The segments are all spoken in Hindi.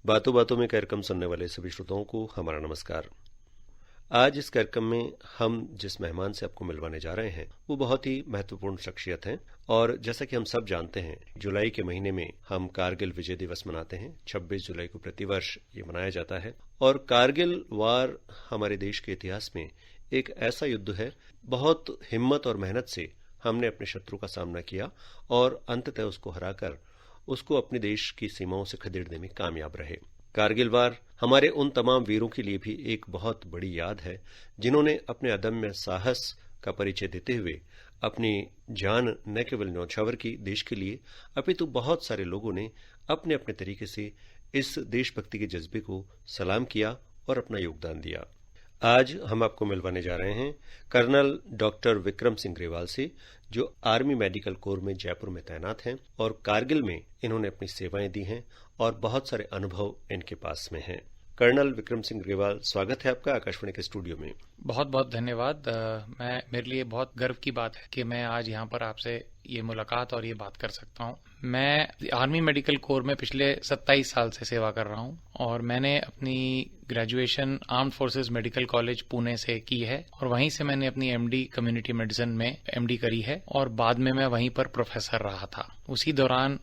बातों बातों में कार्यक्रम सुनने वाले सभी श्रोताओं को हमारा नमस्कार। आज इस कार्यक्रम में हम जिस मेहमान से आपको मिलवाने जा रहे हैं वो बहुत ही महत्वपूर्ण शख्सियत हैं और जैसा कि हम सब जानते हैं जुलाई के महीने में हम कारगिल विजय दिवस मनाते हैं। 26 जुलाई को प्रतिवर्ष ये मनाया जाता है और कारगिल वार हमारे देश के इतिहास में एक ऐसा युद्ध है, बहुत हिम्मत और मेहनत से हमने अपने शत्रु का सामना किया और अंततः उसको हराकर उसको अपने देश की सीमाओं से खदेड़ने में कामयाब रहे। कारगिल वार हमारे उन तमाम वीरों के लिए भी एक बहुत बड़ी याद है जिन्होंने अपने अदम्य साहस का परिचय देते हुए अपनी जान न केवल न्यौछावर की देश के लिए अपितु बहुत सारे लोगों ने अपने अपने तरीके से इस देशभक्ति के जज्बे को सलाम किया और अपना योगदान दिया। आज हम आपको मिलवाने जा रहे हैं कर्नल डॉक्टर विक्रम सिंह ग्रेवाल से, जो आर्मी मेडिकल कोर में जयपुर में तैनात हैं और कारगिल में इन्होंने अपनी सेवाएं दी हैं और बहुत सारे अनुभव इनके पास में हैं। कर्नल विक्रम सिंह ग्रेवाल, स्वागत है आपका आकाशवाणी के स्टूडियो में। बहुत बहुत धन्यवाद। मेरे लिए बहुत गर्व की बात है कि मैं आज यहाँ पर आपसे ये मुलाकात और ये बात कर सकता हूँ। मैं आर्मी मेडिकल कोर में पिछले 27 साल से सेवा कर रहा हूँ और मैंने अपनी graduation armed forces medical college Pune से की है और वहीं से मैंने अपनी एमडी कम्युनिटी मेडिसिन में एमडी करी है और बाद में मैं वहीं पर प्रोफेसर रहा था। उसी दौरान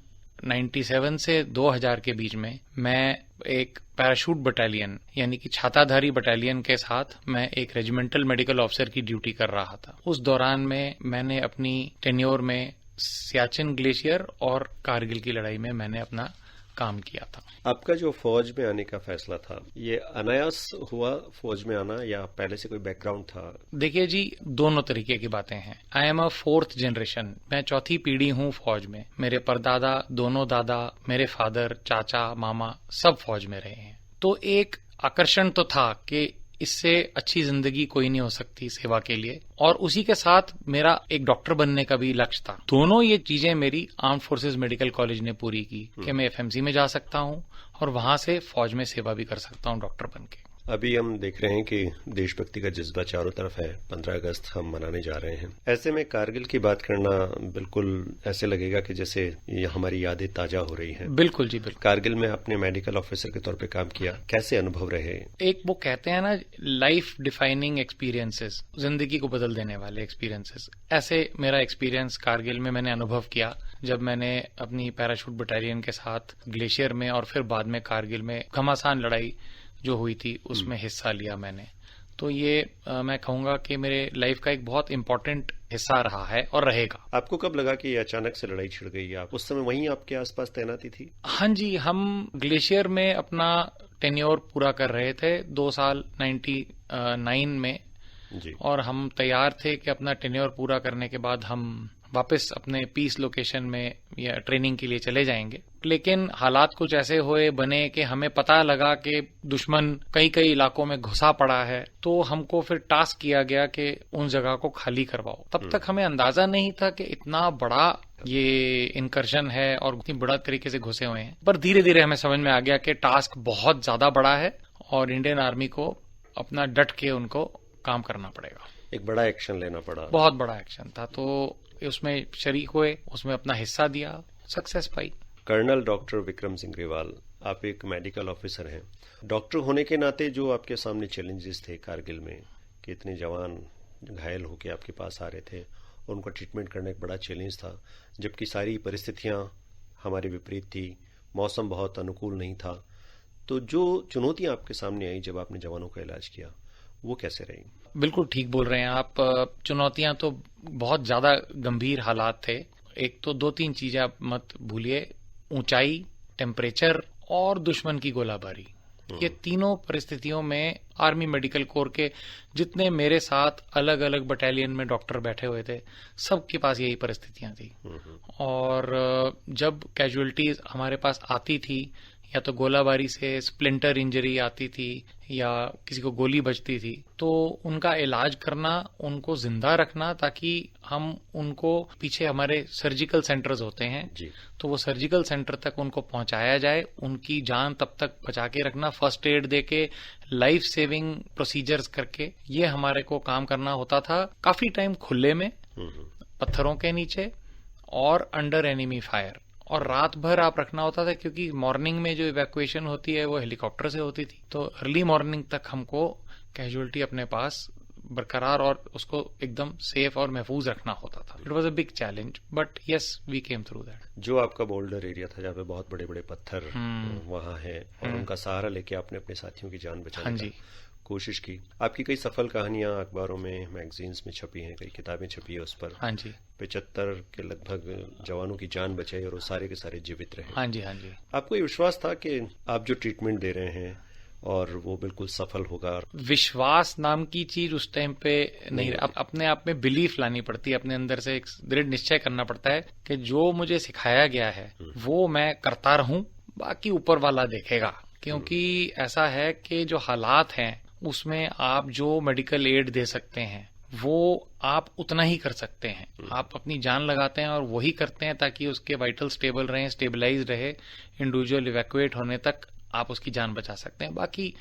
97 से 2000 के बीच में मैं एक पैराशूट बटालियन यानी कि छाताधारी बटालियन के साथ मैं एक रेजिमेंटल मेडिकल ऑफिसर की ड्यूटी कर रहा था। उस दौरान में मैंने अपनी टेन्योर में सियाचिन ग्लेशियर और कारगिल की लड़ाई में मैंने अपना काम किया था। आपका जो फौज में आने का फैसला था, ये अनायास हुआ फौज में आना या पहले से कोई बैकग्राउंड था? देखिए जी, दोनों तरीके की बातें हैं। I am a 4th generation, मैं चौथी पीढ़ी हूँ फौज में। मेरे परदादा, दोनों दादा, मेरे फादर, चाचा, मामा सब फौज में रहे हैं। तो एक आकर्षण तो था कि इससे अच्छी जिंदगी कोई नहीं हो सकती सेवा के लिए, और उसी के साथ मेरा एक डॉक्टर बनने का भी लक्ष्य था। दोनों ये चीजें मेरी आर्म्ड फोर्सेस मेडिकल कॉलेज ने पूरी की कि मैं एफएमसी में जा सकता हूँ और वहां से फौज में सेवा भी कर सकता हूँ डॉक्टर बन के। अभी हम देख रहे हैं कि देशभक्ति का जज्बा चारों तरफ है। 15 अगस्त हम मनाने जा रहे हैं। ऐसे में कारगिल की बात करना बिल्कुल ऐसे लगेगा कि जैसे ये हमारी यादें ताजा हो रही हैं। बिल्कुल जी, बिल्कुल। कारगिल में आपने मेडिकल ऑफिसर के तौर पे काम किया, कैसे अनुभव रहे? एक वो कहते हैं ना, लाइफ डिफाइनिंग एक्सपीरियंसेस, जिंदगी को बदल देने वाले एक्सपीरियंसेस। ऐसे मेरा एक्सपीरियंस कारगिल में मैंने अनुभव किया जब मैंने अपनी पैराशूट बटालियन के साथ ग्लेशियर में और फिर बाद में कारगिल में घमासान लड़ाई जो हुई थी उसमें हिस्सा लिया मैंने। तो ये मैं कहूंगा कि मेरे लाइफ का एक बहुत इम्पोर्टेंट हिस्सा रहा है और रहेगा। आपको कब लगा कि अचानक से लड़ाई छिड़ गई? आप उस समय वहीं आपके आसपास तैनाती थी? हाँ जी, हम ग्लेशियर में अपना टेन्योर पूरा कर रहे थे 2 साल 99 में जी। और हम तैयार थे कि अपना टेन्योर पूरा करने के बाद हम वापस अपने पीस लोकेशन में या ट्रेनिंग के लिए चले जाएंगे। लेकिन हालात कुछ ऐसे हुए बने कि हमें पता लगा कि दुश्मन कई कई इलाकों में घुसा पड़ा है। तो हमको फिर टास्क किया गया कि उन जगह को खाली करवाओ। तब तक हमें अंदाजा नहीं था कि इतना बड़ा ये इनकर्शन है और इतनी बड़ा तरीके से घुसे हुए हैं। पर धीरे धीरे हमें समझ में आ गया कि टास्क बहुत ज्यादा बड़ा है और इंडियन आर्मी को अपना डट के उनको काम करना पड़ेगा। एक बड़ा एक्शन लेना पड़ा। बहुत बड़ा एक्शन था, तो उसमें शरीक हुए, उसमें अपना हिस्सा दिया, सक्सेस पाई। कर्नल डॉक्टर विक्रम सिंह ग्रेवाल, आप एक मेडिकल ऑफिसर हैं। डॉक्टर होने के नाते जो आपके सामने चैलेंजेस थे कारगिल में, कि इतने जवान घायल होकर आपके पास आ रहे थे, उनको ट्रीटमेंट करना एक बड़ा चैलेंज था, जबकि सारी परिस्थितियां हमारे विपरीत थी, मौसम बहुत अनुकूल नहीं था। तो जो चुनौतियां आपके सामने आई जब आपने जवानों का इलाज किया, वो कैसे रही? बिल्कुल ठीक बोल रहे हैं आप। चुनौतियां तो बहुत ज्यादा गंभीर हालात थे। एक तो 2-3 चीजें आप मत भूलिए, ऊंचाई, टेम्परेचर और दुश्मन की गोलाबारी। ये तीनों परिस्थितियों में आर्मी मेडिकल कोर के जितने मेरे साथ अलग अलग बटालियन में डॉक्टर बैठे हुए थे, सबके पास यही परिस्थितियां थी। और जब कैजुअलिटीज हमारे पास आती थी, या तो गोलाबारी से स्प्लिंटर इंजरी आती थी या किसी को गोली बजती थी, तो उनका इलाज करना, उनको जिंदा रखना, ताकि हम उनको पीछे हमारे सर्जिकल सेंटर्स होते हैं जी। तो वो सर्जिकल सेंटर तक उनको पहुंचाया जाए, उनकी जान तब तक बचा के रखना, फर्स्ट एड देके, लाइफ सेविंग प्रोसीजर्स करके, ये हमारे को काम करना होता था। काफी टाइम खुले में, पत्थरों के नीचे और अंडर एनिमी फायर, और रात भर आप रखना होता था, क्योंकि मॉर्निंग में जो इवैक्यूएशन होती है वो हेलीकॉप्टर से होती थी। तो अर्ली मॉर्निंग तक हमको कैजुअलिटी अपने पास बरकरार और उसको एकदम सेफ और महफूज रखना होता था। It was a big challenge, but yes we came through that. जो आपका बोल्डर एरिया था जहाँ पे बहुत बड़े बड़े पत्थर वहां है, और उनका सहारा लेके आपने अपने साथियों की जान बचाने की कोशिश की। आपकी कई सफल कहानियां अखबारों में, मैगजीन्स में छपी हैं, कई किताबें छपी है उस पर। हाँ जी। 75 के लगभग जवानों की जान बचाई और वो सारे के सारे जीवित रहे। हाँ जी, हाँ जी। आपको ये विश्वास था कि आप जो ट्रीटमेंट दे रहे हैं और वो बिल्कुल सफल होगा? विश्वास नाम की चीज उस टाइम पे नहीं, अपने आप में बिलीफ लानी पड़ती है, अपने अंदर से एक दृढ़ निश्चय करना पड़ता है कि जो मुझे सिखाया गया है वो मैं करता रहूं, बाकी ऊपर वाला देखेगा। क्योंकि ऐसा है कि जो हालात हैं उसमें आप जो मेडिकल एड दे सकते हैं वो आप उतना ही कर सकते हैं। आप अपनी जान लगाते हैं और वही करते हैं ताकि उसके वाइटल स्टेबल रहें, स्टेबलाइज रहे, इंडिविजुअल इवैक्यूएट होने तक आप उसकी जान बचा सकते हैं। बाकी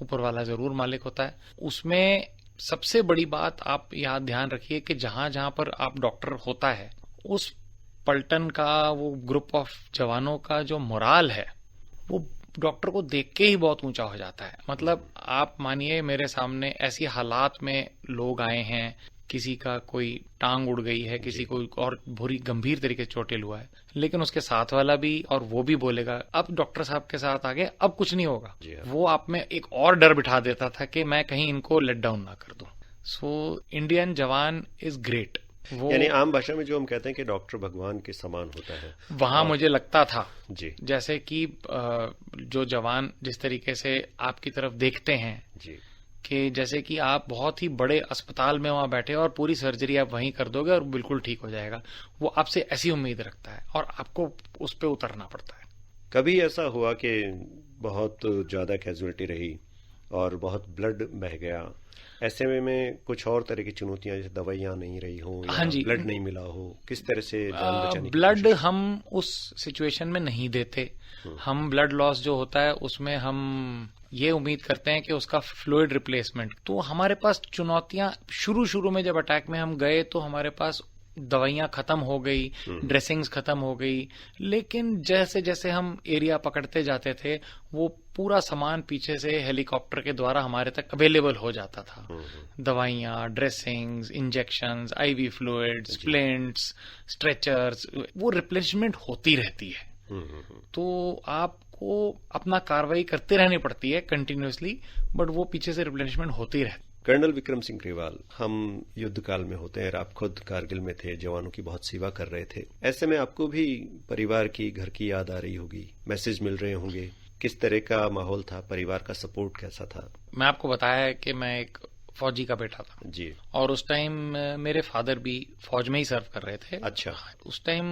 ऊपर वाला जरूर मालिक होता है। उसमें सबसे बड़ी बात आप यहाँ ध्यान रखिए कि जहां जहां पर आप डॉक्टर होता है, उस पलटन का, वो ग्रुप ऑफ जवानों का जो मोराल है वो डॉक्टर को देख के ही बहुत ऊंचा हो जाता है। मतलब आप मानिए मेरे सामने ऐसी हालात में लोग आए हैं, किसी का कोई टांग उड़ गई है, किसी को और बुरी गंभीर तरीके से चोटिल हुआ है, लेकिन उसके साथ वाला भी और वो भी बोलेगा अब डॉक्टर साहब के साथ आगे अब कुछ नहीं होगा। वो आप में एक और डर बिठा देता था कि मैं कहीं इनको लेट डाउन ना कर दूं। सो इंडियन जवान इज ग्रेट। यानी आम भाषा में जो हम कहते हैं कि डॉक्टर भगवान के समान होता है, वहां मुझे लगता था जी, जैसे कि जो जवान जिस तरीके से आपकी तरफ देखते हैं जी, कि जैसे कि आप बहुत ही बड़े अस्पताल में वहां बैठे और पूरी सर्जरी आप वहीं कर दोगे और बिल्कुल ठीक हो जाएगा, वो आपसे ऐसी उम्मीद रखता है और आपको उस पर उतरना पड़ता है। कभी ऐसा हुआ कि बहुत ज्यादा कैजुअलिटी रही और बहुत ब्लड बह गया, ऐसे में कुछ और तरह की चुनौतियां, जैसे दवाइयां नहीं रही हो या ब्लड नहीं मिला हो, किस तरह से जान बचाने? ब्लड हम उस सिचुएशन में नहीं देते। हम ब्लड लॉस जो होता है उसमें हम ये उम्मीद करते हैं कि उसका फ्लूइड रिप्लेसमेंट। तो हमारे पास चुनौतियां शुरू में जब अटैक में हम गए तो हमारे पास दवाइयां खत्म हो गई, ड्रेसिंग्स खत्म हो गई, लेकिन जैसे जैसे हम एरिया पकड़ते जाते थे वो पूरा सामान पीछे से हेलीकॉप्टर के द्वारा हमारे तक अवेलेबल हो जाता था। दवाइयां, dressings, injections, ivy fluids, splints, stretchers, वो रिप्लेसमेंट होती रहती है। तो आपको अपना कार्रवाई करते रहनी पड़ती है कंटिन्यूअसली, बट वो पीछे से रिप्लेनिशमेंट होती रहती है। कर्नल विक्रम सिंह ग्रेवाल, हम युद्ध काल में होते हैं, आप खुद कारगिल में थे, जवानों की बहुत सेवा कर रहे थे, ऐसे में आपको भी परिवार की, घर की याद आ रही होगी, मैसेज मिल रहे होंगे, किस तरह का माहौल था, परिवार का सपोर्ट कैसा था? मैं आपको बताया कि मैं एक फौजी का बेटा था जी, और उस टाइम मेरे फादर भी फौज में ही सर्व कर रहे थे। अच्छा। उस टाइम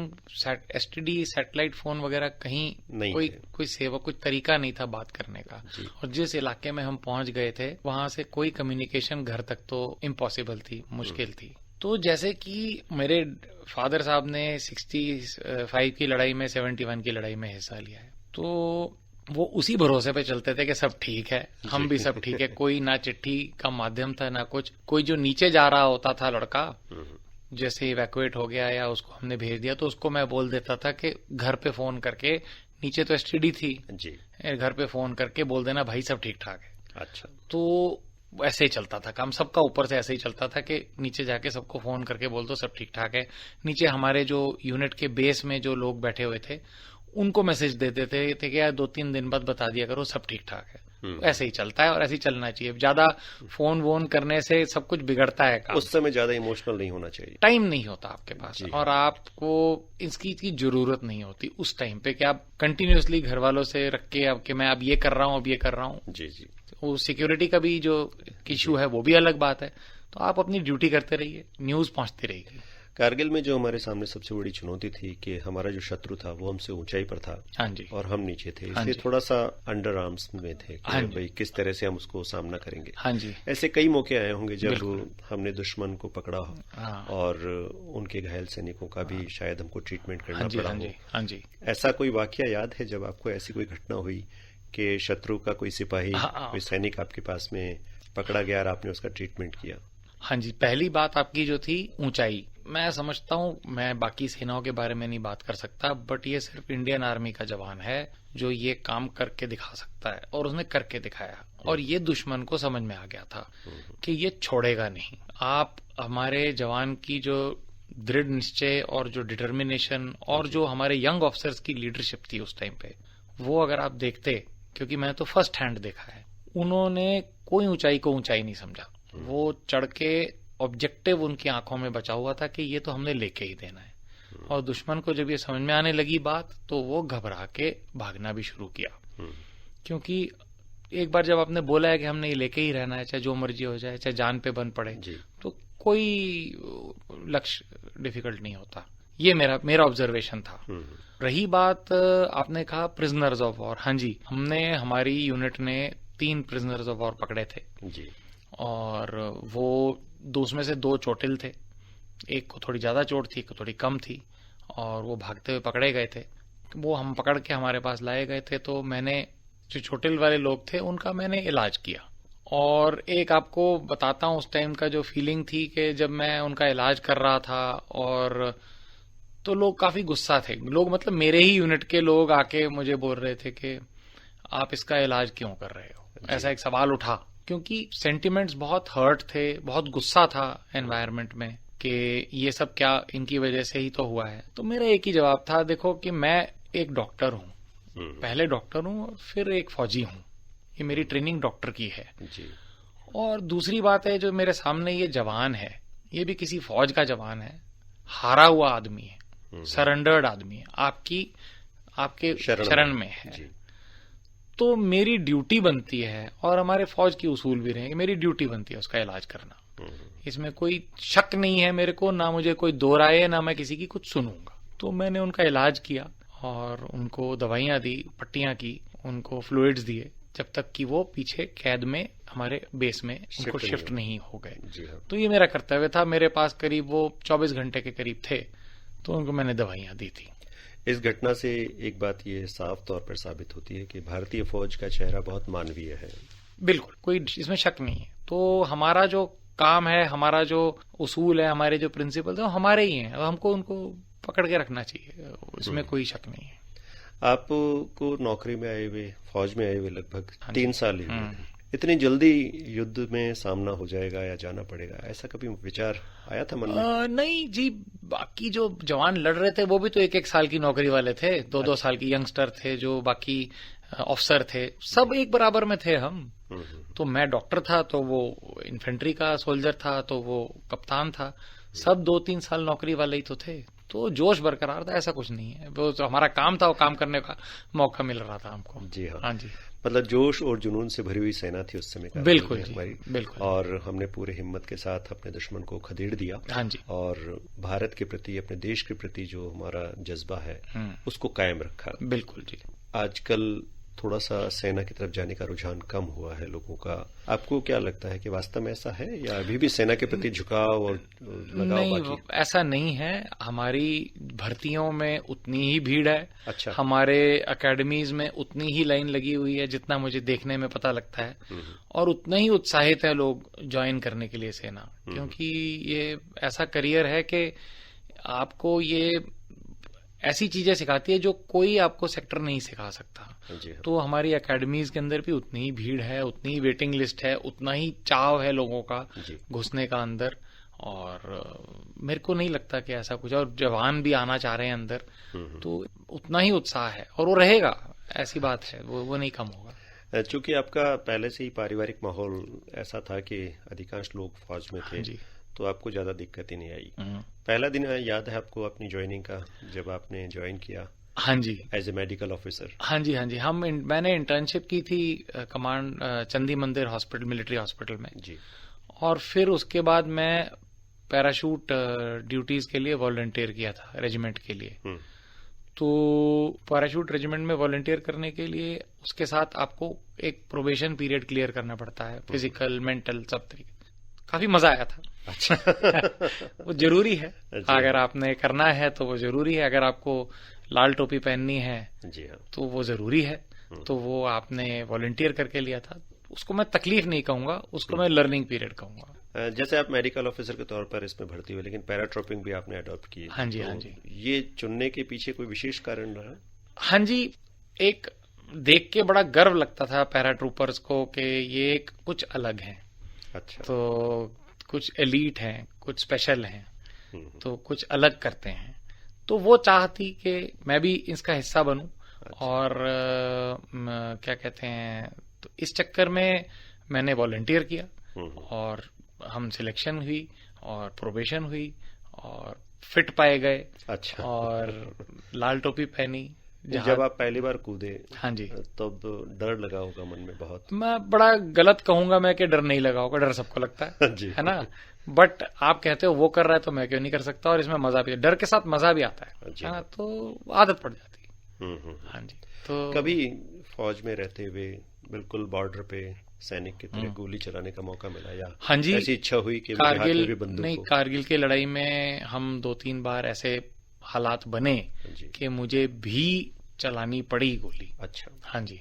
एसटीडी सैटेलाइट फोन वगैरह कहीं नहीं, कोई सेवा, कोई तरीका नहीं था बात करने का, और जिस इलाके में हम पहुंच गए थे वहां से कोई कम्युनिकेशन घर तक तो इम्पॉसिबल थी, मुश्किल थी। तो जैसे कि मेरे फादर साहब ने 65 की लड़ाई में, 71 की लड़ाई में हिस्सा लिया है, तो वो उसी भरोसे पे चलते थे कि सब ठीक है, हम भी सब ठीक है। कोई ना चिट्ठी का माध्यम था ना कुछ। कोई जो नीचे जा रहा होता था लड़का, जैसे इवैक्यूएट हो गया या उसको हमने भेज दिया, तो उसको मैं बोल देता था कि घर पे फोन करके, नीचे तो एसटीडी थी जी, घर पे फोन करके बोल देना भाई सब ठीक ठाक है। अच्छा। तो ऐसे ही चलता था काम सबका, ऊपर से ऐसे ही चलता था कि नीचे जाके सबको फोन करके बोल दो सब ठीक ठाक है। नीचे हमारे जो यूनिट के बेस में जो लोग बैठे हुए थे उनको मैसेज दे देते थे कि यार 2-3 दिन बाद बता दिया करो सब ठीक ठाक है। ऐसे ही चलता है और ऐसे ही चलना चाहिए। ज्यादा फोन वोन करने से सब कुछ बिगड़ता है काम। उस समय ज्यादा इमोशनल नहीं होना चाहिए, टाइम नहीं होता आपके पास और आपको इसकी जरूरत नहीं होती उस टाइम पे कि आप कंटिन्यूअसली घर वालों से रख के अब कि मैं अब ये कर रहा हूँ, अब ये कर रहा हूँ। जी जी, वो सिक्योरिटी का भी जो इश्यू है वो भी अलग बात है। तो आप अपनी ड्यूटी करते रहिए, न्यूज पहुंचती रहेगी। कारगिल में जो हमारे सामने सबसे बड़ी चुनौती थी कि हमारा जो शत्रु था वो हमसे ऊंचाई पर था, हाँ जी, और हम नीचे थे, इसलिए थोड़ा सा अंडर आर्म्स में थे कि भाई किस तरह से हम उसको सामना करेंगे। हाँ जी, ऐसे कई मौके आए होंगे जब हमने दुश्मन को पकड़ा और उनके घायल सैनिकों का भी शायद हमको ट्रीटमेंट करना पड़ा हो। हाँ जी, ऐसा कोई वाकया याद है जब आपको ऐसी कोई घटना हुई कि शत्रु का कोई सिपाही, कोई सैनिक आपके पास में पकड़ा गया और आपने उसका ट्रीटमेंट किया? हाँ जी, पहली बात आपकी जो थी ऊंचाई, मैं समझता हूँ, मैं बाकी सेनाओं के बारे में नहीं बात कर सकता, बट ये सिर्फ इंडियन आर्मी का जवान है जो ये काम करके दिखा सकता है, और उसने करके दिखाया, और ये दुश्मन को समझ में आ गया था कि ये छोड़ेगा नहीं। आप हमारे जवान की जो दृढ़ निश्चय और जो डिटर्मिनेशन और जो हमारे यंग ऑफिसर्स की लीडरशिप थी उस टाइम पे, वो अगर आप देखते, क्योंकि मैंने तो फर्स्ट हैंड देखा है, उन्होंने कोई ऊंचाई को ऊंचाई नहीं समझा। वो चढ़ के ऑब्जेक्टिव उनकी आंखों में बचा हुआ था कि ये तो हमने लेके ही देना है, और दुश्मन को जब ये समझ में आने लगी बात, तो वो घबरा के भागना भी शुरू किया। क्योंकि एक बार जब आपने बोला है कि हमने ये लेके ही रहना है, चाहे जो मर्जी हो जाए, चाहे जान पे बन पड़े, तो कोई लक्ष्य डिफिकल्ट नहीं होता। ये मेरा ऑब्जर्वेशन था। रही बात, आपने कहा प्रिजनर्स ऑफ वॉर, हाँ जी, हमने, हमारी यूनिट ने 3 प्रिजनर्स ऑफ वॉर पकड़े थे जी। और वो उसमें से 2 चोटिल थे, एक को थोड़ी ज्यादा चोट थी, एक को थोड़ी कम थी, और वो भागते हुए पकड़े गए थे। वो हम पकड़ के हमारे पास लाए गए थे, तो मैंने, जो चोटिल वाले लोग थे उनका मैंने इलाज किया। और एक आपको बताता हूँ उस टाइम का जो फीलिंग थी कि जब मैं उनका इलाज कर रहा था, और तो लोग काफी गुस्सा थे, लोग मतलब मेरे ही यूनिट के लोग आके मुझे बोल रहे थे कि आप इसका इलाज क्यों कर रहे हो, ऐसा एक सवाल उठा, क्योंकि सेंटिमेंट्स बहुत हर्ट थे, बहुत गुस्सा था एनवायरनमेंट में कि ये सब क्या इनकी वजह से ही तो हुआ है। तो मेरा एक ही जवाब था, देखो कि मैं एक डॉक्टर हूँ, पहले डॉक्टर हूँ, फिर एक फौजी हूँ, ये मेरी ट्रेनिंग डॉक्टर की है जी। और दूसरी बात है, जो मेरे सामने ये जवान है, ये भी किसी फौज का जवान है, हारा हुआ आदमी है, सरेंडर्ड आदमी है, आपके शरण में है जी। तो मेरी ड्यूटी बनती है, और हमारे फौज की उसूल भी रहे, मेरी ड्यूटी बनती है उसका इलाज करना, इसमें कोई शक नहीं है मेरे को, ना मुझे कोई दो राय है, ना मैं किसी की कुछ सुनूंगा। तो मैंने उनका इलाज किया, और उनको दवाइयां दी, पट्टियां की, उनको फ्लूइड्स दिए, जब तक कि वो पीछे कैद में हमारे बेस में उनको शिफ्ट नहीं हो गए। तो ये मेरा कर्तव्य था, मेरे पास करीब वो 24 घंटे के करीब थे, तो उनको मैंने दवाइयां दी थी। इस घटना से एक बात ये साफ तौर पर साबित होती है कि भारतीय फौज का चेहरा बहुत मानवीय है। बिल्कुल, कोई इसमें शक नहीं है। तो हमारा जो काम है, हमारा जो उसूल है, हमारे जो प्रिंसिपल है, हमारे ही हैं, हमको उनको पकड़ के रखना चाहिए, इसमें कोई शक नहीं है। आपको नौकरी में आए हुए, फौज में आए हुए लगभग 3 साल ही हुए, इतनी जल्दी युद्ध में सामना हो जाएगा या जाना पड़ेगा, ऐसा कभी विचार आया था मन में? नहीं जी, बाकी जो जवान लड़ रहे थे वो भी तो 1-1 साल की नौकरी वाले थे, 2-2 साल की यंगस्टर थे, जो बाकी ऑफिसर थे, सब एक बराबर में थे हम। तो मैं डॉक्टर था, तो वो इन्फेंट्री का सोल्जर था, तो वो कप्तान था, सब 2-3 साल नौकरी वाले ही तो थे। तो जोश बरकरार था, ऐसा कुछ नहीं है, वो तो हमारा काम था, वो काम करने का मौका मिल रहा था हमको। जी हाँ, हाँ जी, मतलब जोश और जुनून से भरी हुई सेना थी उस समय का। बिल्कुल जी, बिल्कुल। और हमने पूरे हिम्मत के साथ अपने दुश्मन को खदेड़ दिया। हाँ जी। और भारत के प्रति, अपने देश के प्रति जो हमारा जज्बा है उसको कायम रखा। बिल्कुल जी। आजकल थोड़ा सा सेना की तरफ जाने का रुझान कम हुआ है लोगों का, आपको क्या लगता है कि वास्तव में ऐसा है, या अभी भी सेना के प्रति झुकाव और लगाव नहीं, बाकी? ऐसा नहीं है, हमारी भर्तियों में उतनी ही भीड़ है। अच्छा। हमारे एकेडमीज में उतनी ही लाइन लगी हुई है, जितना मुझे देखने में पता लगता है, और उतना ही उत्साहित है लोग ज्वाइन करने के लिए सेना, क्योंकि ये ऐसा करियर है कि आपको ये ऐसी चीजें सिखाती है जो कोई आपको सेक्टर नहीं सिखा सकता। तो हमारी एकेडमीज के अंदर भी उतनी ही भीड़ है, उतनी ही वेटिंग लिस्ट है, उतना ही चाव है लोगों का घुसने का अंदर, और मेरे को नहीं लगता कि ऐसा कुछ, और जवान भी आना चाह रहे हैं अंदर, तो उतना ही उत्साह है, और वो रहेगा, ऐसी बात है, वो नहीं कम होगा। चूंकि आपका पहले से ही पारिवारिक माहौल ऐसा था कि अधिकांश लोग फौज में थे, तो आपको ज्यादा दिक्कत ही नहीं आई। पहला दिन याद है आपको अपनी ज्वाइनिंग का, जब आपने ज्वाइन किया? हाँ जी, एज ए मेडिकल ऑफिसर। हाँ जी, हाँ जी। मैंने इंटर्नशिप की थी कमांड चंदी मंदिर हॉस्पिटल, मिलिट्री हॉस्पिटल में जी। और फिर उसके बाद मैं पैराशूट ड्यूटीज के लिए वॉलंटियर किया था रेजिमेंट के लिए। तो पैराशूट रेजिमेंट में वॉलंटियर करने के लिए उसके साथ आपको एक प्रोबेशन पीरियड क्लियर करना पड़ता है, फिजिकल, मेंटल, सब तरीके। काफी मजा आया था। अच्छा। वो जरूरी है, अगर आपने करना है तो वो जरूरी है, अगर आपको लाल टोपी पहननी है जी हाँ, तो वो जरूरी है। तो वो आपने वॉलंटियर करके लिया था, उसको मैं तकलीफ नहीं कहूंगा, उसको मैं लर्निंग पीरियड कहूंगा। जैसे आप मेडिकल ऑफिसर के तौर पर इसमें भर्ती हुए, लेकिन पैराट्रूपिंग भी आपने अडॉप्ट की। हाँ जी, तो हाँ जी। ये चुनने के पीछे कोई विशेष कारण रहा? हाँ जी, एक देख के बड़ा गर्व लगता था पैराट्रूपर्स को कि ये एक कुछ अलग है। अच्छा। तो कुछ एलीट हैं, कुछ स्पेशल हैं, तो कुछ अलग करते हैं। तो वो चाहती कि मैं भी इसका हिस्सा बनूं। अच्छा। और क्या कहते हैं, तो इस चक्कर में मैंने वॉलंटियर किया और हम सिलेक्शन हुई और प्रोबेशन हुई और फिट पाए गए। अच्छा। और लाल टोपी पहनी। जब आप पहली बार कूदे, हाँ जी, तब डर लगा होगा मन में बहुत? मैं बड़ा गलत कहूंगा मैं कि डर नहीं लगा होगा, डर सबको लगता जी। है ना। बट आप कहते हो वो कर रहा है तो मैं क्यों नहीं कर सकता, और इसमें मजा भी, डर के साथ मजा भी आता है ना, तो आदत पड़ जाती है। हाँ जी। तो कभी फौज में रहते हुए बिल्कुल बॉर्डर पे सैनिक की तरह गोली चलाने का मौका मिला, या हाँ जी, ऐसी इच्छा हुई कि मेरे हाथ में भी बंदूक हो? कारगिल की लड़ाई में हम 2-3 बार ऐसे हालात बने कि मुझे भी चलानी पड़ी गोली। अच्छा। हाँ जी,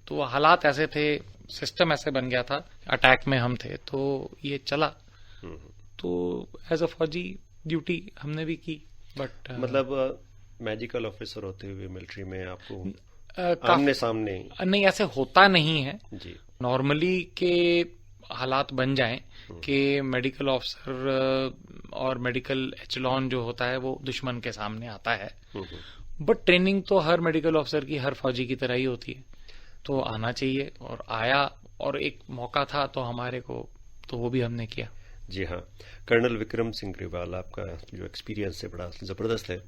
तो हालात ऐसे थे, सिस्टम ऐसे बन गया था, अटैक में हम थे, तो ये चला। तो एज अ फौजी ड्यूटी हमने भी की। बट मतलब मेडिकल ऑफिसर होते हुए मिलिट्री में आपको आमने सामने नहीं, ऐसे होता नहीं है जी। नॉर्मली के हालात बन जाएं कि मेडिकल ऑफिसर और मेडिकल एचलॉन जो होता है वो दुश्मन के सामने आता है। बट ट्रेनिंग तो हर मेडिकल ऑफिसर की, हर फौजी की तरह ही होती है, तो आना चाहिए। और आया, और एक मौका था तो हमारे को, तो वो भी हमने किया। जी हाँ। कर्नल विक्रम सिंह ग्रेवाल, आपका जो एक्सपीरियंस है बड़ा जबरदस्त है।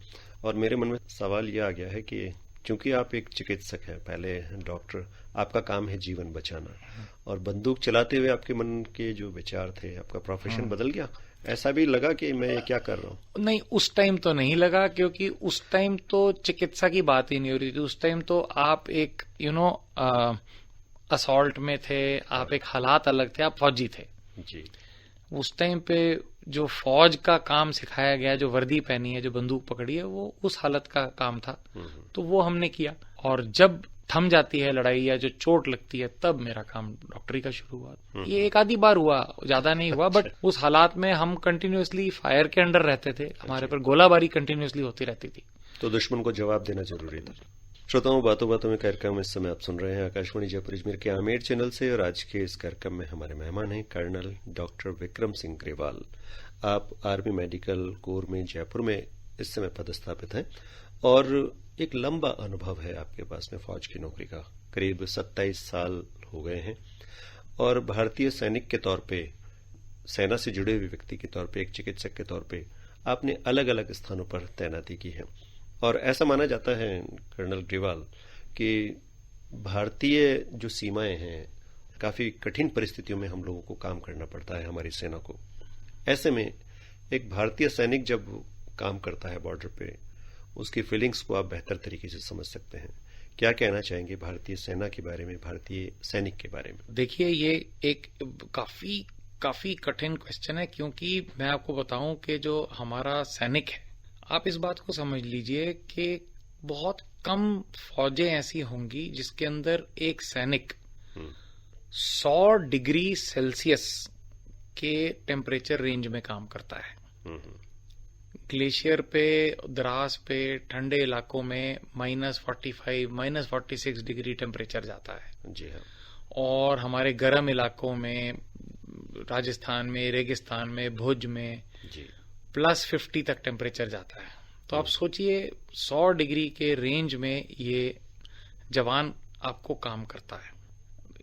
और मेरे मन में सवाल यह आ गया है कि चूंकि आप एक चिकित्सक हैं, पहले डॉक्टर, आपका काम है जीवन बचाना, और बंदूक चलाते हुए आपके मन के जो विचार थे, आपका प्रोफेशन बदल गया? ऐसा भी लगा कि मैं ये क्या कर रहा हूँ? नहीं, उस टाइम तो नहीं लगा, क्योंकि उस टाइम तो चिकित्सा की बात ही नहीं हो रही थी। उस टाइम तो आप एक असॉल्ट में थे, आप एक हालात अलग थे, आप फौजी थे जी। उस टाइम पे जो फौज का काम सिखाया गया, जो वर्दी पहनी है, जो बंदूक पकड़ी है, वो उस हालत का काम था, तो वो हमने किया। और जब थम जाती है लड़ाई या जो चोट लगती है, तब मेरा काम डॉक्टरी का शुरू हुआ। ये एक आधी बार हुआ, ज्यादा नहीं हुआ, बट उस हालात में हम कंटिन्यूअसली फायर के अंडर रहते थे, हमारे पर गोलाबारी कंटिन्यूअसली होती रहती थी, तो दुश्मन को जवाब देना जरूरी था। श्रोताओं, बातों बातों में कार्यक्रम इस समय आप सुन रहे हैं आकाशवाणी जयपुर अजमेर के आमेर चैनल से, और आज के इस कार्यक्रम में हमारे मेहमान हैं कर्नल डॉक्टर विक्रम सिंह ग्रेवाल। आप आर्मी मेडिकल कोर में जयपुर में इस समय पदस्थापित हैं, और एक लंबा अनुभव है आपके पास में फौज की नौकरी का, करीब 27 साल हो गए हैं। और भारतीय सैनिक के तौर पे, सेना से जुड़े हुए व्यक्ति के तौर पे, एक चिकित्सक के तौर पे आपने अलग अलग स्थानों पर तैनाती की है। और ऐसा माना जाता है कर्नल ग्रेवाल कि भारतीय जो सीमाएं हैं, काफी कठिन परिस्थितियों में हम लोगों को काम करना पड़ता है, हमारी सेना को। ऐसे में एक भारतीय सैनिक जब काम करता है बॉर्डर पे, उसकी फीलिंग्स को आप बेहतर तरीके से समझ सकते हैं। क्या कहना चाहेंगे भारतीय सेना के बारे में, भारतीय सैनिक के बारे में? देखिए, ये एक काफी कठिन क्वेश्चन है, क्योंकि मैं आपको बताऊं कि जो हमारा सैनिक है, आप इस बात को समझ लीजिए कि बहुत कम फौजें ऐसी होंगी जिसके अंदर एक सैनिक 100 डिग्री सेल्सियस के टेम्परेचर रेंज में काम करता है। ग्लेशियर पे, द्रास पे, ठंडे इलाकों में -45, -46 डिग्री टेम्परेचर जाता है। जी हाँ। और हमारे गर्म इलाकों में, राजस्थान में, रेगिस्तान में, भुज में जी, +50 तक टेम्परेचर जाता है। तो आप सोचिए 100 डिग्री के रेंज में ये जवान आपको काम करता है।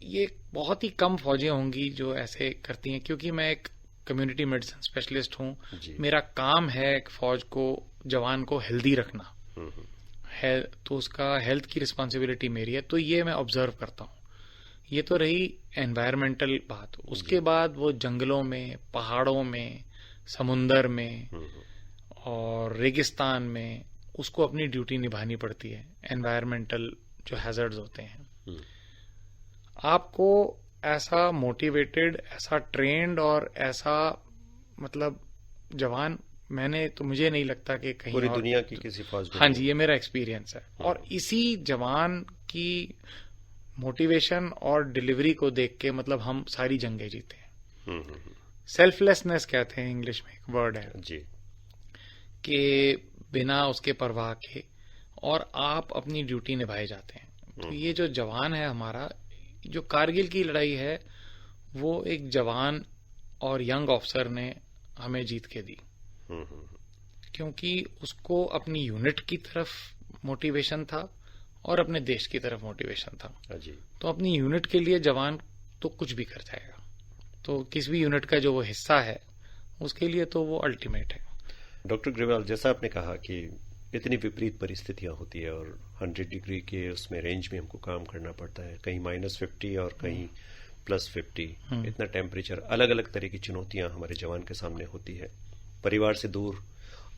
ये बहुत ही कम फौजें होंगी जो ऐसे करती हैं, क्योंकि मैं एक कम्युनिटी मेडिसिन स्पेशलिस्ट हूं। मेरा काम है एक फौज को, जवान को हेल्दी रखना है, तो उसका हेल्थ की रिस्पॉन्सिबिलिटी मेरी है, तो ये मैं ऑब्जर्व करता हूं। ये तो रही एनवायरमेंटल बात। उसके बाद वो जंगलों में, पहाड़ों में, समुंदर में और रेगिस्तान में उसको अपनी ड्यूटी निभानी पड़ती है। एनवायरमेंटल जो हैजर्ड्स होते हैं, आपको ऐसा मोटिवेटेड, ऐसा ट्रेंड और ऐसा मतलब जवान मुझे नहीं लगता कि कहीं पूरी दुनिया की किसी फौज में। हाँ जी, ये मेरा एक्सपीरियंस है। और इसी जवान की मोटिवेशन और डिलीवरी को देख के मतलब हम सारी जंगें जीते हैं। सेल्फलेसनेस कहते हैं, इंग्लिश में एक वर्ड है जी। कि बिना उसके परवाह के और आप अपनी ड्यूटी निभाए जाते हैं। तो ये जो जवान है हमारा, जो कारगिल की लड़ाई है, वो एक जवान और यंग ऑफिसर ने हमें जीत के दी, क्योंकि उसको अपनी यूनिट की तरफ मोटिवेशन था और अपने देश की तरफ मोटिवेशन था। जी। तो अपनी यूनिट के लिए जवान तो कुछ भी कर जाएगा। तो किसी भी यूनिट का जो वो हिस्सा है उसके लिए तो वो अल्टीमेट है। डॉक्टर ग्रेवाल, जैसा आपने कहा कि इतनी विपरीत परिस्थितियां होती है और 100 डिग्री के उसमें रेंज में हमको काम करना पड़ता है, कहीं -50 और कहीं +50, इतना टेम्परेचर, अलग अलग तरह की चुनौतियां हमारे जवान के सामने होती है, परिवार से दूर,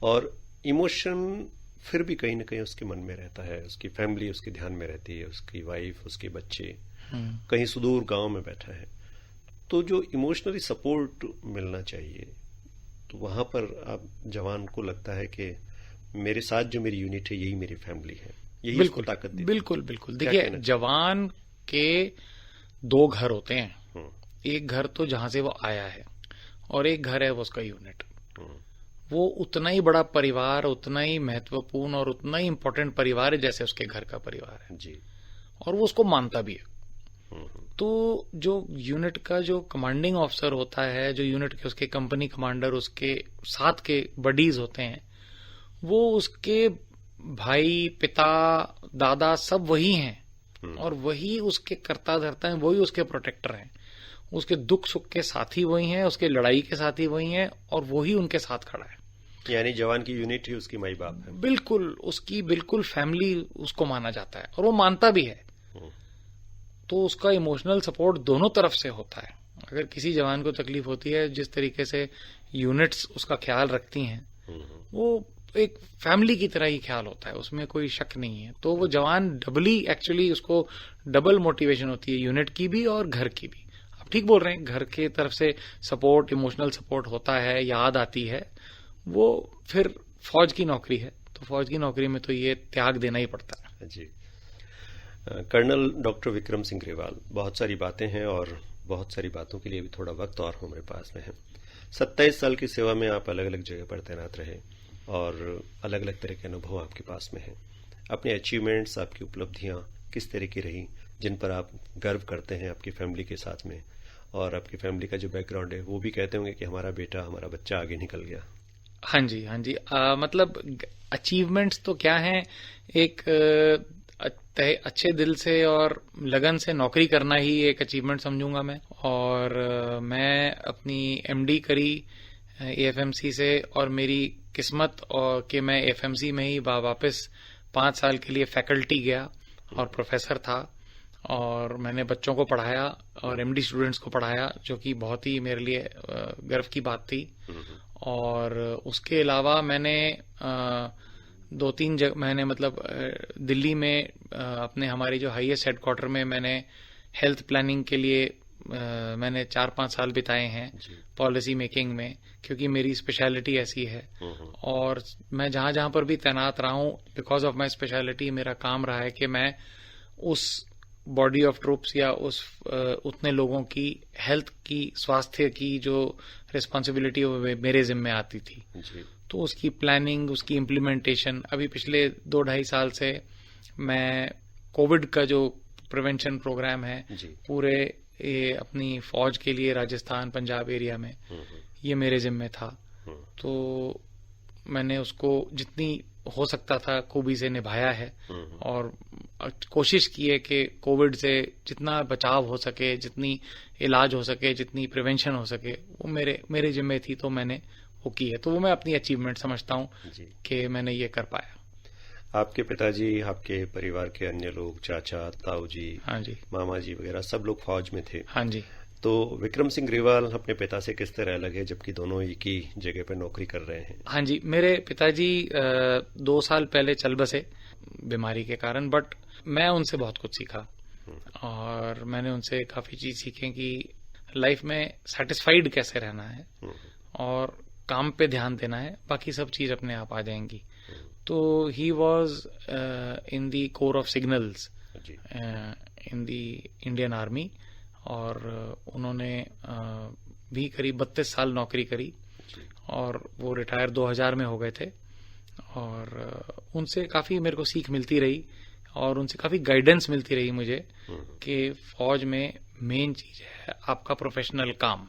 और इमोशन फिर भी कहीं ना कहीं उसके मन में रहता है, उसकी फैमिली उसके ध्यान में रहती है, उसकी वाइफ, उसके बच्चे, कहीं सुदूर गांव में बैठा है। तो जो इमोशनली सपोर्ट मिलना चाहिए, तो वहां पर आप जवान को लगता है कि मेरे साथ जो मेरी यूनिट है यही मेरी फैमिली है, यही उसको ताकत देती है। बिल्कुल बिल्कुल। देखिए, जवान के 2 घर होते हैं। एक घर तो जहां से वो आया है और एक घर है वो उसका यूनिट। वो उतना ही बड़ा परिवार, उतना ही महत्वपूर्ण और उतना ही इंपॉर्टेंट परिवार है जैसे उसके घर का परिवार है जी। और वो उसको मानता भी है। तो जो यूनिट का जो कमांडिंग ऑफिसर होता है, जो यूनिट के उसके कंपनी कमांडर, उसके साथ के बडीज होते हैं, वो उसके भाई, पिता, दादा सब वही हैं और वही उसके कर्ता धर्ता हैं, वही उसके प्रोटेक्टर हैं, उसके दुख सुख के साथी वही हैं, उसके लड़ाई के साथी वही हैं और वही उनके साथ खड़ा है। यानी जवान की यूनिट ही उसकी माई बाप है। बिल्कुल, उसकी बिल्कुल फैमिली उसको माना जाता है और वो मानता भी है। तो उसका इमोशनल सपोर्ट दोनों तरफ से होता है। अगर किसी जवान को तकलीफ होती है, जिस तरीके से यूनिट्स उसका ख्याल रखती हैं, वो एक फैमिली की तरह ही ख्याल होता है, उसमें कोई शक नहीं है। तो वो जवान डबली, एक्चुअली उसको डबल मोटिवेशन होती है, यूनिट की भी और घर की भी। आप ठीक बोल रहे हैं, घर की तरफ से सपोर्ट, इमोशनल सपोर्ट होता है, याद आती है, वो फिर फौज की नौकरी है, तो फौज की नौकरी में तो ये त्याग देना ही पड़ता है जी। कर्नल डॉक्टर विक्रम सिंह ग्रेवाल, बहुत सारी बातें हैं और बहुत सारी बातों के लिए भी थोड़ा वक्त और हमारे पास में है। 27 साल की सेवा में आप अलग अलग जगह पर तैनात रहे और अलग अलग तरह के अनुभव आपके पास में हैं। अपने अचीवमेंट्स, आपकी उपलब्धियां किस तरह की रही, जिन पर आप गर्व करते हैं आपकी फैमिली के साथ में, और आपकी फैमिली का जो बैकग्राउंड है वो भी कहते होंगे कि हमारा बेटा, हमारा बच्चा आगे निकल गया। हाँ जी, हाँ जी। मतलब अचीवमेंट्स तो क्या है, एक अच्छे दिल से और लगन से नौकरी करना ही एक अचीवमेंट समझूंगा मैं। और मैं अपनी एमडी करी एएफएमसी से, और मेरी किस्मत और कि मैं एएफएमसी में ही वापस 5 साल के लिए फैकल्टी गया और प्रोफेसर था, और मैंने बच्चों को पढ़ाया और एमडी स्टूडेंट्स को पढ़ाया, जो कि बहुत ही मेरे लिए गर्व की बात थी। और उसके अलावा मैंने 2-3 महीने मतलब दिल्ली में अपने हमारी जो हाईएस्ट हेडक्वार्टर में मैंने हेल्थ प्लानिंग के लिए मैंने 4-5 साल बिताए हैं पॉलिसी मेकिंग में, क्योंकि मेरी स्पेशलिटी ऐसी है। और मैं जहां जहां पर भी तैनात रहा हूं, बिकॉज ऑफ माई स्पेशलिटी, मेरा काम रहा है कि मैं उस बॉडी ऑफ ट्रूप्स या उस उतने लोगों की हेल्थ की, स्वास्थ्य की जो रिस्पॉन्सिबिलिटी मेरे जिम्मे आती थी, तो उसकी प्लानिंग, उसकी इम्प्लीमेंटेशन, अभी पिछले 2-2.5 साल से मैं कोविड का जो प्रिवेंशन प्रोग्राम है पूरे अपनी फौज के लिए राजस्थान, पंजाब एरिया में, ये मेरे जिम्मे था। तो मैंने उसको जितनी हो सकता था खूबी से निभाया है और कोशिश की है कि कोविड से जितना बचाव हो सके, जितनी इलाज हो सके, जितनी प्रिवेंशन हो सके, वो मेरे जिम्मे थी, तो मैंने वो की है। तो वो मैं अपनी अचीवमेंट समझता हूँ कि मैंने ये कर पाया। आपके पिताजी, आपके परिवार के अन्य लोग, चाचा, ताऊ जी, हाँ जी, मामा जी वगैरह, सब लोग फौज में थे। हाँ जी। तो विक्रम सिंह ग्रेवाल अपने पिता से किस तरह अलग है, जबकि दोनों एक ही जगह पर नौकरी कर रहे हैं? हाँ जी, मेरे पिताजी 2 साल पहले चल बसे बीमारी के कारण, बट मैं उनसे बहुत कुछ सीखा और मैंने उनसे काफी चीज सीखी कि लाइफ में सेटिस्फाइड कैसे रहना है और काम पे ध्यान देना है, बाकी सब चीज अपने आप आ जाएंगी। तो he was in the core of signals in the Indian army, और उन्होंने भी करीब 32 साल नौकरी करी और वो रिटायर 2000 में हो गए थे। और उनसे काफी मेरे को सीख मिलती रही और उनसे काफी गाइडेंस मिलती रही मुझे कि फौज में मेन चीज है आपका प्रोफेशनल काम,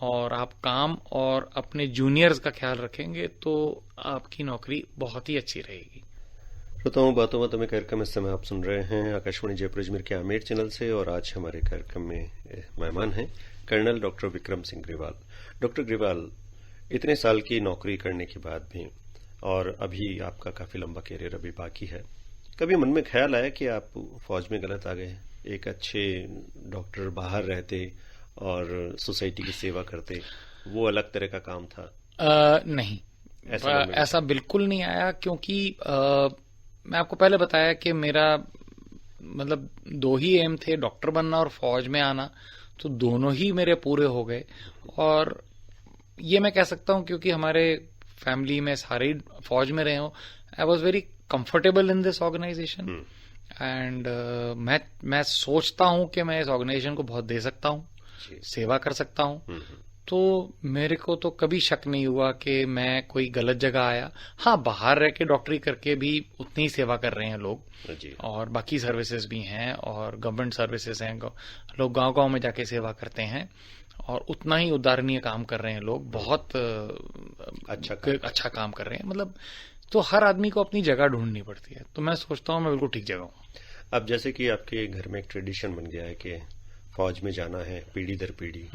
और आप काम और अपने जूनियर्स का ख्याल रखेंगे तो आपकी नौकरी बहुत ही अच्छी रहेगी। श्रोताओं, बातों बातों में कार्यक्रम इस समय आप सुन रहे हैं आकाशवाणी जयपुर अजमेर के आमेर चैनल से, और आज हमारे कार्यक्रम में मेहमान हैं colonel doctor Vikram Singh Grewal. Doctor Grewal, इतने साल की नौकरी करने के बाद भी, और अभी आपका काफी लंबा कैरियर अभी बाकी है, कभी मन में ख्याल आया कि आप फौज में गलत आ गए? एक अच्छे डॉक्टर बाहर रहते और सोसाइटी की सेवा करते, वो अलग तरह का काम था। नहीं, ऐसा बिल्कुल नहीं आया, क्योंकि मैं आपको पहले बताया कि मेरा मतलब 2 ही एम थे, डॉक्टर बनना और फौज में आना, तो दोनों ही मेरे पूरे हो गए। और ये मैं कह सकता हूं क्योंकि हमारे फैमिली में सारे फौज में रहे हो, I was very comfortable in this organisation and मैं सोचता हूं कि मैं इस ऑर्गेनाइजेशन को बहुत दे सकता हूं, सेवा कर सकता हूं। तो मेरे को तो कभी शक नहीं हुआ कि मैं कोई गलत जगह आया। हाँ, बाहर रह के डॉक्टरी करके भी उतनी ही सेवा कर रहे हैं लोग जी। और बाकी सर्विसेज भी हैं और गवर्नमेंट सर्विसेज हैं, लोग गांव-गांव में जाके सेवा करते हैं और उतना ही उदाहरणीय काम कर रहे हैं लोग, बहुत अच्छा काम कर रहे हैं। मतलब तो हर आदमी को अपनी जगह ढूंढनी पड़ती है, तो मैं सोचता हूँ मैं बिल्कुल ठीक जगह हूँ। अब जैसे कि आपके घर में एक ट्रेडिशन बन गया है कि फौज में जाना है पीढ़ी दर पीढ़ी,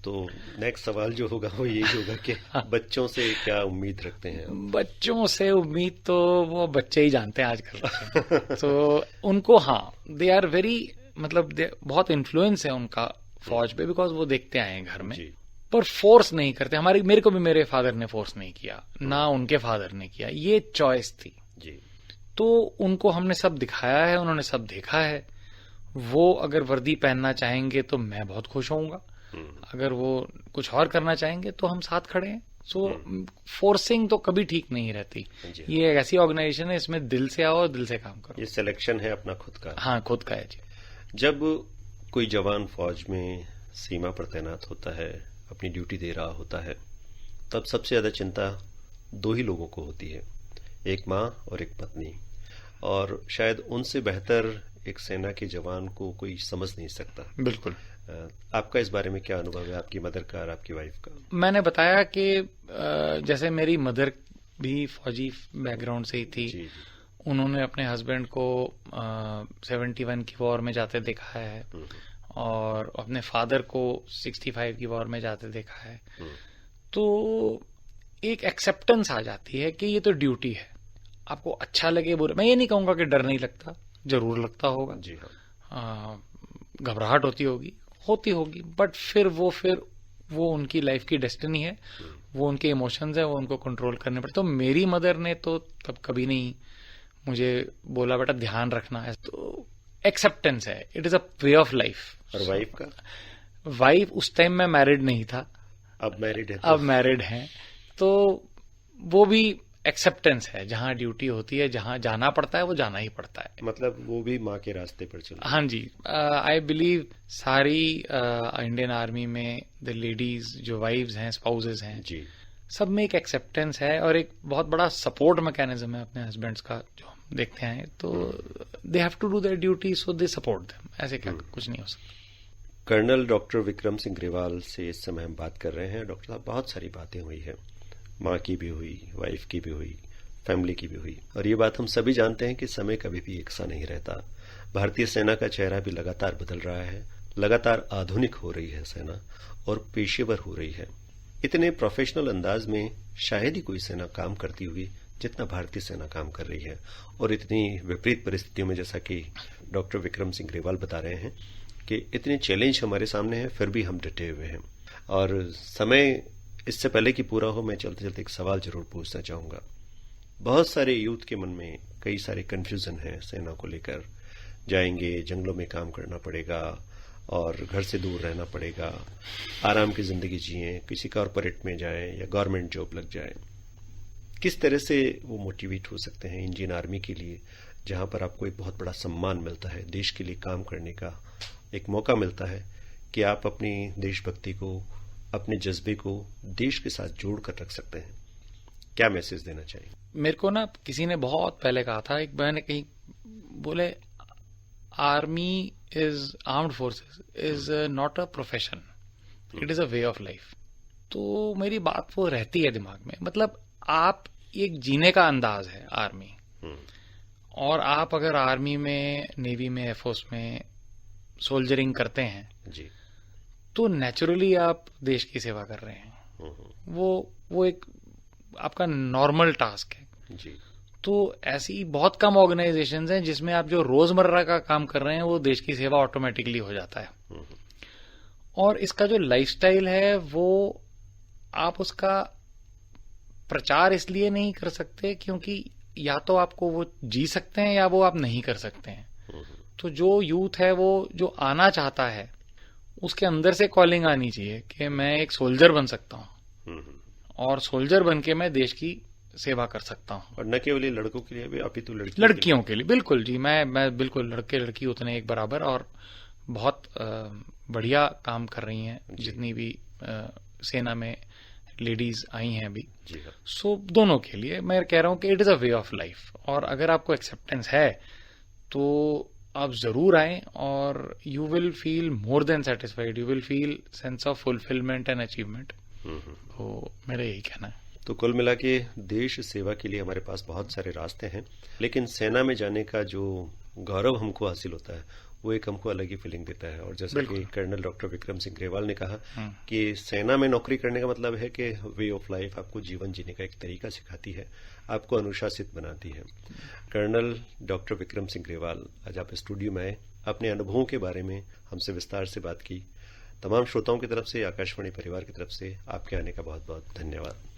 तो नेक्स्ट सवाल जो होगा वो यही होगा कि बच्चों से क्या उम्मीद रखते हैं? बच्चों से उम्मीद तो वो बच्चे ही जानते हैं आजकल। तो उनको दे आर वेरी, मतलब बहुत इन्फ्लुएंस है उनका फौज पे, बिकॉज वो देखते आए हैं घर में, पर फोर्स नहीं करते। मेरे को भी मेरे फादर ने फोर्स नहीं किया, ना उनके फादर ने किया, ये चॉइस थी जी। तो उनको हमने सब दिखाया है, उन्होंने सब देखा है। वो अगर वर्दी पहनना चाहेंगे तो मैं बहुत खुश होऊंगा, अगर वो कुछ और करना चाहेंगे तो हम साथ खड़े हैं। सो फोर्सिंग तो कभी ठीक नहीं रहती। ये एक ऐसी ऑर्गेनाइजेशन है, इसमें दिल से आओ और दिल से काम करो। ये सिलेक्शन है अपना खुद का। हाँ, खुद का है जी। जब कोई जवान फौज में सीमा पर तैनात होता है, अपनी ड्यूटी दे रहा होता है, तब सबसे ज्यादा चिंता 2 ही लोगों को होती है, एक माँ और एक पत्नी। और शायद उनसे बेहतर एक सेना के जवान को कोई समझ नहीं सकता। बिल्कुल। आपका इस बारे में क्या अनुभव है, आपकी मदर का और आपकी वाइफ का? मैंने बताया कि जैसे मेरी मदर भी फौजी बैकग्राउंड से ही थी। जी। उन्होंने अपने हस्बैंड को 71 की वॉर में जाते देखा है और अपने फादर को 65 की वॉर में जाते देखा है। तो एक एक्सेप्टेंस आ जाती है कि ये तो ड्यूटी है, आपको अच्छा लगे बुरा। मैं ये नहीं कहूंगा कि डर नहीं लगता, जरूर लगता होगा जी। हाँ, घबराहट होती होगी, बट फिर वो उनकी लाइफ की डेस्टिनी है, वो उनके इमोशंस है, वो उनको कंट्रोल करने पड़ते। तो मेरी मदर ने तो तब कभी नहीं मुझे बोला बेटा ध्यान रखना है, तो एक्सेप्टेंस है, it is a way of life. और वाइफ का? वाइफ उस टाइम में मैरिड नहीं था, अब मैरिड है। अब मैरिड है, तो वो भी एक्सेप्टेंस है, जहां ड्यूटी होती है, जहां जाना पड़ता है वो जाना ही पड़ता है। मतलब वो भी माँ के रास्ते पर चल। हाँ जी, आई बिलीव सारी इंडियन आर्मी में द लेडीज जो वाइव्स हैं, स्पाउसेस हैं जी, सब में एक एक्सेप्टेंस है और एक बहुत बड़ा सपोर्ट मैकेनिज्म है अपने हस्बैंड्स का, जो हम देखते हैं। तो they have to do their duty, so they support them, ऐसे क्या कुछ नहीं हो सकता। कर्नल डॉक्टर विक्रम सिंह ग्रेवाल से इस समय हम बात कर रहे हैं। डॉक्टर साहब, बहुत सारी बातें हुई है, माँ की भी हुई, वाइफ की भी हुई, फैमिली की भी हुई, और ये बात हम सभी जानते हैं कि समय कभी भी एक सा नहीं रहता। भारतीय सेना का चेहरा भी लगातार बदल रहा है, लगातार आधुनिक हो रही है सेना और पेशेवर हो रही है। इतने प्रोफेशनल अंदाज में शायद ही कोई सेना काम करती हुई जितना भारतीय सेना काम कर रही है। और इतनी विपरीत परिस्थितियों में, जैसा कि डॉक्टर विक्रम सिंह ग्रेवाल बता रहे हैं कि इतने चैलेंज हमारे सामने हैं, फिर भी हम डटे हुए हैं। और समय इससे पहले कि पूरा हो, मैं चलते चलते एक सवाल जरूर पूछना चाहूंगा। बहुत सारे यूथ के मन में कई सारे कंफ्यूजन है सेना को लेकर। जाएंगे, जंगलों में काम करना पड़ेगा और घर से दूर रहना पड़ेगा, आराम की जिंदगी जिए, किसी कॉर्पोरेट में जाए या गवर्नमेंट जॉब लग जाए। किस तरह से वो मोटिवेट हो सकते हैं इंडियन आर्मी के लिए, जहां पर आपको एक बहुत बड़ा सम्मान मिलता है, देश के लिए काम करने का एक मौका मिलता है कि आप अपनी देशभक्ति को अपने जज्बे को देश के साथ जोड़कर रख सकते हैं? क्या मैसेज देना चाहिए? मेरे को ना किसी ने बहुत पहले कहा था, एक मैंने कहीं बोले, army is armed forces is not a profession, it is a way of life. तो मेरी बात वो रहती है दिमाग में, मतलब आप एक जीने का अंदाज है आर्मी, और आप अगर आर्मी में, नेवी में, एयरफोर्स में सोल्जरिंग करते हैं जी, तो नेचुरली आप देश की सेवा कर रहे हैं। वो एक आपका नॉर्मल टास्क है जी। तो ऐसी बहुत कम ऑर्गेनाइजेशंस हैं जिसमें आप जो रोजमर्रा का काम कर रहे हैं वो देश की सेवा ऑटोमेटिकली हो जाता है। और इसका जो लाइफस्टाइल है वो आप उसका प्रचार इसलिए नहीं कर सकते क्योंकि या तो आपको वो जी सकते हैं या वो आप नहीं कर सकते हैं। तो जो यूथ है वो जो आना चाहता है उसके अंदर से कॉलिंग आनी चाहिए कि मैं एक सोल्जर बन सकता हूं और सोल्जर बन के मैं देश की सेवा कर सकता हूं। और न केवल लड़कों के लिए भी, अपितु लड़कियों के लिए बिल्कुल जी, मैं बिल्कुल, लड़के लड़की उतने एक बराबर, और बहुत बढ़िया काम कर रही हैं जितनी भी सेना में लेडीज आई हैं अभी। सो दोनों के लिए मैं कह रहा हूं कि it is a way of life, और अगर आपको एक्सेप्टेंस है तो आप जरूर आए और you will feel more than satisfied, you will feel sense of fulfilment and achievement. तो मेरा यही कहना है। तो कुल मिला के देश सेवा के लिए हमारे पास बहुत सारे रास्ते हैं, लेकिन सेना में जाने का जो गौरव हमको हासिल होता है वो एक हमको अलग ही फीलिंग देता है। और जैसा कि कर्नल डॉक्टर विक्रम सिंह ग्रेवाल ने कहा कि सेना में नौकरी करने का मतलब है कि वे ऑफ लाइफ आपको जीवन जीने का एक तरीका सिखाती है, आपको अनुशासित बनाती है। कर्नल डॉक्टर विक्रम सिंह ग्रेवाल, आज आप स्टूडियो में आए, अपने अनुभवों के बारे में हमसे विस्तार से बात की। तमाम श्रोताओं की तरफ से, आकाशवाणी परिवार की तरफ से आपके आने का बहुत बहुत धन्यवाद।